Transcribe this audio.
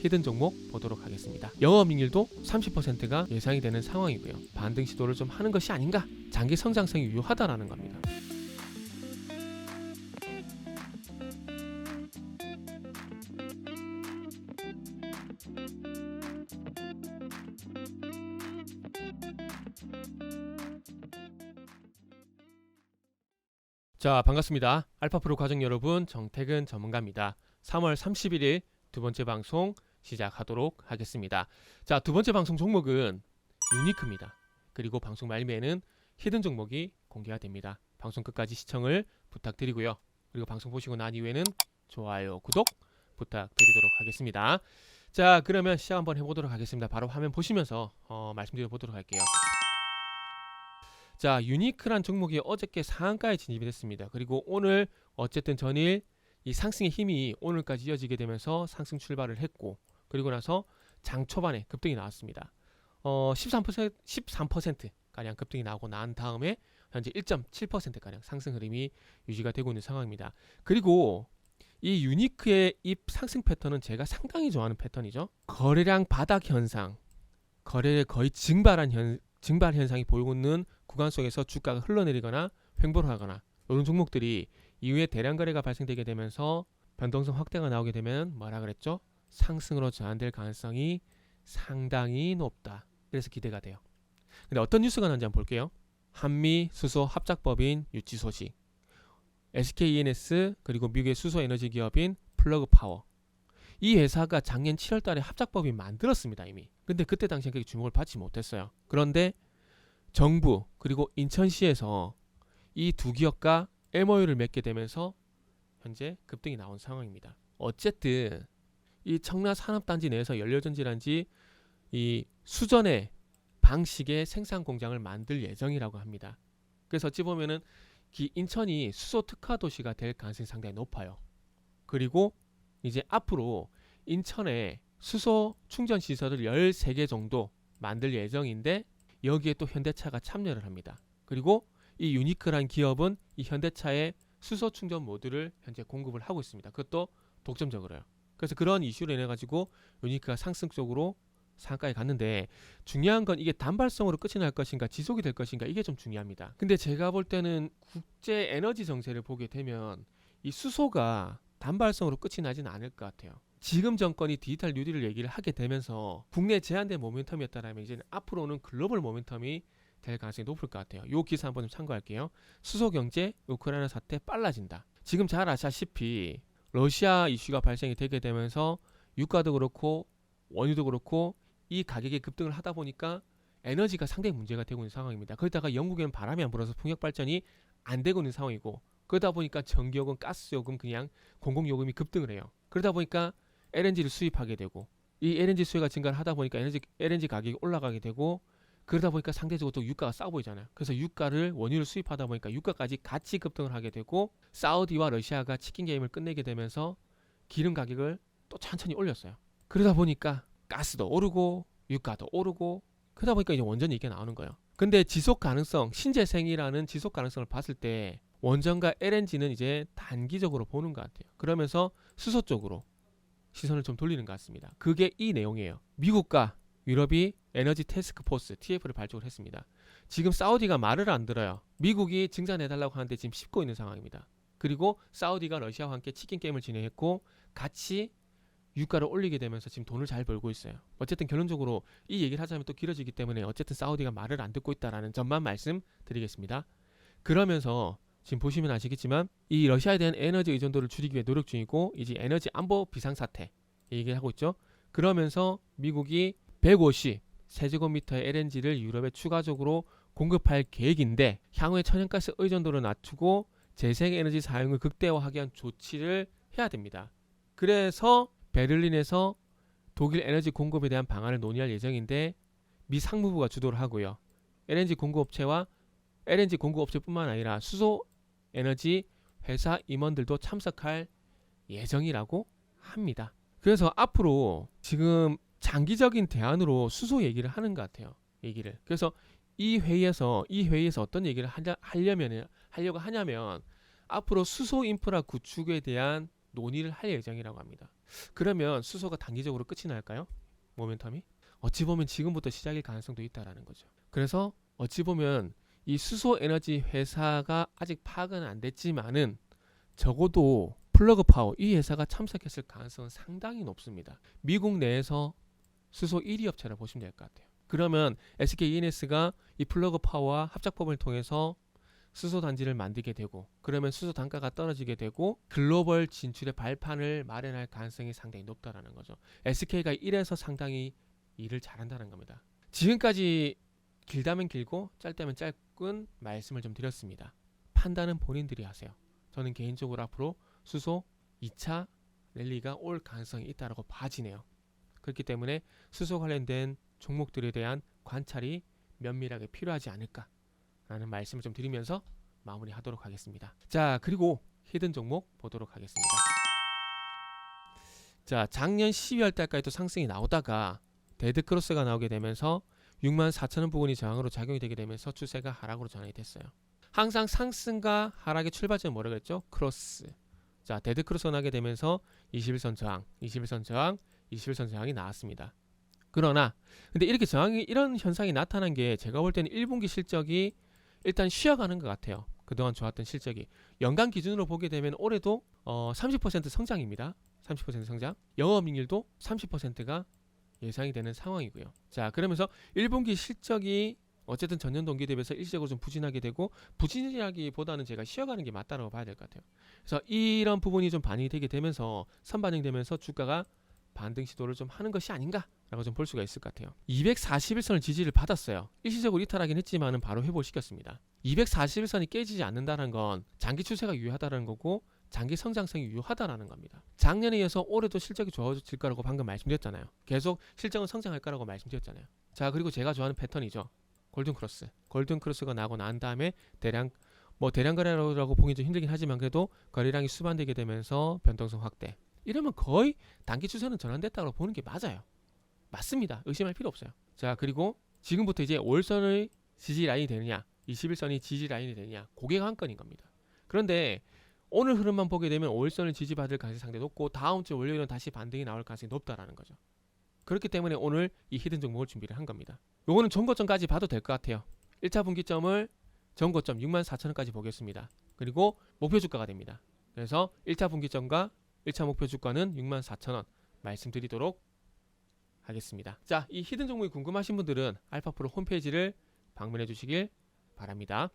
히든 종목 보도록 하겠습니다. 영업이익률도 30%가 예상이 되는 상황이고요. 반등 시도를 좀 하는 것이 아닌가? 장기 성장성이 유효하다라는 겁니다. 자, 반갑습니다. 알파프로 과정 여러분, 정태근 전문가입니다. 3월 31일 두 번째 방송 시작하도록 하겠습니다. 자, 두 번째 방송 종목은 유니크입니다. 그리고 방송 말미에는 히든 종목이 공개가 됩니다. 방송 끝까지 시청을 부탁드리고요. 그리고 방송 보시고 난 이후에는 좋아요, 구독 부탁드리도록 하겠습니다. 자, 그러면 시작 한번 해보도록 하겠습니다. 바로 화면 보시면서 말씀드려보도록 할게요. 자, 유니크란 종목이 어저께 상한가에 진입이 됐습니다. 그리고 오늘 어쨌든 전일 이 상승의 힘이 오늘까지 이어지게 되면서 상승 출발을 했고, 그리고 나서 장 초반에 급등이 나왔습니다. 13% 가량 급등이 나오고 난 다음에 현재 1.7% 가량 상승 흐름이 유지가 되고 있는 상황입니다. 그리고 이 유니크의 이 상승 패턴은 제가 상당히 좋아하는 패턴이죠. 거래량 바닥 현상, 거래를 거의 증발 현상이 보이고 있는 구간 속에서 주가가 흘러내리거나 횡보를 하거나 이런 종목들이 이후에 대량 거래가 발생되게 되면서 변동성 확대가 나오게 되면 뭐라 그랬죠? 상승으로 전환될 가능성이 상당히 높다. 그래서 기대가 돼요. 근데 어떤 뉴스가 나는지 한번 볼게요. 한미 수소 합작법인 유치 소식, SKENS 그리고 미국의 수소 에너지 기업인 플러그 파워, 이 회사가 작년 7월 달에 합작법인 만들었습니다. 이미. 근데 그때 당시에 그렇게 주목을 받지 못했어요. 그런데 정부 그리고 인천시에서 이 두 기업과 MOU를 맺게 되면서 현재 급등이 나온 상황입니다. 어쨌든 이 청라 산업단지 내에서 연료전지란지 이 수전의 방식의 생산 공장을 만들 예정이라고 합니다. 그래서 어찌 보면은 인천이 수소 특화 도시가 될 가능성이 상당히 높아요. 그리고 이제 앞으로 인천에 수소 충전 시설을 13개 정도 만들 예정인데 여기에 또 현대차가 참여를 합니다. 그리고 이 유니크란 기업은 이 현대차의 수소 충전 모듈을 현재 공급을 하고 있습니다. 그것도 독점적으로요. 그래서 그런 이슈로 인해 가지고 유니크가 상승 쪽으로 상가에 갔는데, 중요한 건 이게 단발성으로 끝이 날 것인가 지속이 될 것인가, 이게 좀 중요합니다. 근데 제가 볼 때는 국제 에너지 정세를 보게 되면 이 수소가 단발성으로 끝이 나지는 않을 것 같아요. 지금 정권이 디지털 뉴딜을 얘기를 하게 되면서 국내 제한된 모멘텀이었다면 이제는 앞으로는 글로벌 모멘텀이 될 가능성이 높을 것 같아요. 이 기사 한번 좀 참고할게요. 수소 경제, 우크라이나 사태 빨라진다. 지금 잘 아시다시피 러시아 이슈가 발생이 되게 되면서 유가도 그렇고 원유도 그렇고 이 가격이 급등을 하다 보니까 에너지가 상당히 문제가 되고 있는 상황입니다. 거기다가 영국에는 바람이 안 불어서 풍력 발전이 안 되고 있는 상황이고, 그러다 보니까 전기요금, 가스요금, 그냥 공공요금이 급등을 해요. 그러다 보니까 LNG를 수입하게 되고, 이 LNG 수요가 증가를 하다 보니까 LNG 가격이 올라가게 되고, 그러다 보니까 상대적으로 또 유가가 싸 보이잖아요. 그래서 유가를 원유를 수입하다 보니까 유가까지 같이 급등을 하게 되고, 사우디와 러시아가 치킨 게임을 끝내게 되면서 기름 가격을 또 천천히 올렸어요. 그러다 보니까 가스도 오르고 유가도 오르고, 그러다 보니까 이제 원전이 이게 나오는 거예요. 근데 지속 가능성, 신재생이라는 지속 가능성을 봤을 때 원전과 LNG는 이제 단기적으로 보는 것 같아요. 그러면서 수소 쪽으로 시선을 좀 돌리는 것 같습니다. 그게 이 내용이에요. 미국과 유럽이 에너지 태스크 포스 TF를 발족을 했습니다. 지금 사우디가 말을 안 들어요. 미국이 증산해달라고 하는데 지금 씹고 있는 상황입니다. 그리고 사우디가 러시아와 함께 치킨 게임을 진행했고 같이 유가를 올리게 되면서 지금 돈을 잘 벌고 있어요. 어쨌든 결론적으로 이 얘기를 하자면 또 길어지기 때문에 어쨌든 사우디가 말을 안 듣고 있다라는 점만 말씀드리겠습니다. 그러면서 지금 보시면 아시겠지만 이 러시아에 대한 에너지 의존도를 줄이기 위해 노력 중이고, 이제 에너지 안보 비상사태 얘기를 하고 있죠. 그러면서 미국이 150 세제곱미터의 LNG를 유럽에 추가적으로 공급할 계획인데, 향후에 천연가스 의존도를 낮추고 재생에너지 사용을 극대화하기 위한 조치를 해야 됩니다. 그래서 베를린에서 독일 에너지 공급에 대한 방안을 논의할 예정인데, 미 상무부가 주도를 하고요. LNG 공급업체뿐만 아니라 수소 에너지 회사 임원들도 참석할 예정이라고 합니다. 그래서 앞으로 지금 장기적인 대안으로 수소 얘기를 하는 것 같아요. 그래서 이 회의에서 어떤 얘기를 하려고 하냐면, 앞으로 수소 인프라 구축에 대한 논의를 할 예정이라고 합니다. 그러면 수소가 단기적으로 끝이 날까요? 모멘텀이? 어찌 보면 지금부터 시작일 가능성도 있다라는 거죠. 그래서 어찌 보면 이 수소 에너지 회사가 아직 파악은 안 됐지만은 적어도 플러그 파워 이 회사가 참석했을 가능성은 상당히 높습니다. 미국 내에서 수소 1위 업체를 보시면 될 것 같아요. 그러면 SK E&S가 이 플러그 파워와 합작법을 통해서 수소 단지를 만들게 되고, 그러면 수소 단가가 떨어지게 되고 글로벌 진출의 발판을 마련할 가능성이 상당히 높다라는 거죠. SK가 이래서 상당히 일을 잘한다는 겁니다. 지금까지 길다면 길고 짧다면 짧은 말씀을 좀 드렸습니다. 판단은 본인들이 하세요. 저는 개인적으로 앞으로 수소 2차 랠리가 올 가능성이 있다고 봐지네요. 그렇기 때문에 수소 관련된 종목들에 대한 관찰이 면밀하게 필요하지 않을까라는 말씀을 좀 드리면서 마무리하도록 하겠습니다. 자, 그리고 히든 종목 보도록 하겠습니다. 자, 작년 12월 달까지 또 상승이 나오다가 데드크로스가 나오게 되면서 64,000원 부근이 저항으로 작용이 되게 되면서 추세가 하락으로 전환이 됐어요. 항상 상승과 하락의 출발점은 뭐라고 했죠? 크로스. 자, 데드크로스가 나게 되면서 21선 저항, 21선 저항, 21선 저항이 나왔습니다. 그러나 근데 이렇게 저항이 이런 현상이 나타난 게 제가 볼 때는 1분기 실적이 일단 쉬어가는 것 같아요. 그동안 좋았던 실적이 연간 기준으로 보게 되면 올해도 30% 성장입니다. 30% 성장. 영업이익률도 30%가 예상이 되는 상황이고요. 자, 그러면서 1분기 실적이 어쨌든 전년 동기 대비해서 일시적으로 좀 부진하게 되고, 부진이라기보다는 제가 쉬어가는 게 맞다고 봐야 될 것 같아요. 그래서 이런 부분이 좀 반영이 되게 되면서 선반영되면서 주가가 반등 시도를 좀 하는 것이 아닌가라고 좀 볼 수가 있을 것 같아요. 241선을 지지를 받았어요. 일시적으로 이탈하긴 했지만은 바로 회복시켰습니다. 241선이 깨지지 않는다는 건 장기 추세가 유효하다는 거고 장기 성장성이 유효하다라는 겁니다. 작년에 이어서 올해도 실적이 좋아질 거라고 방금 말씀드렸잖아요. 계속 실적은 성장할 거라고 말씀드렸잖아요. 자, 그리고 제가 좋아하는 패턴이죠. 골든크로스. 골든크로스가 나고 난 다음에 대량 거래라고 보기 좀 힘들긴 하지만 그래도 거래량이 수반되게 되면서 변동성 확대. 이러면 거의 단기 추세는 전환됐다고 보는 게 맞아요. 맞습니다. 의심할 필요 없어요. 자, 그리고 지금부터 이제 5일선의 지지 라인이 되느냐, 21선이 지지 라인이 되느냐, 그게 관건인 겁니다. 그런데 오늘 흐름만 보게 되면 5일선을 지지받을 가능성이 상당히 높고 다음 주 월요일은 다시 반등이 나올 가능성이 높다라는 거죠. 그렇기 때문에 오늘 이 히든 종목을 준비를 한 겁니다. 요거는 전고점까지 봐도 될 것 같아요. 1차 분기점을 전고점 64,000원까지 보겠습니다. 그리고 목표 주가가 됩니다. 그래서 1차 분기점과 1차 목표 주가는 64,000원 말씀드리도록 하겠습니다. 자, 이 히든 종목이 궁금하신 분들은 알파프로 홈페이지를 방문해 주시길 바랍니다.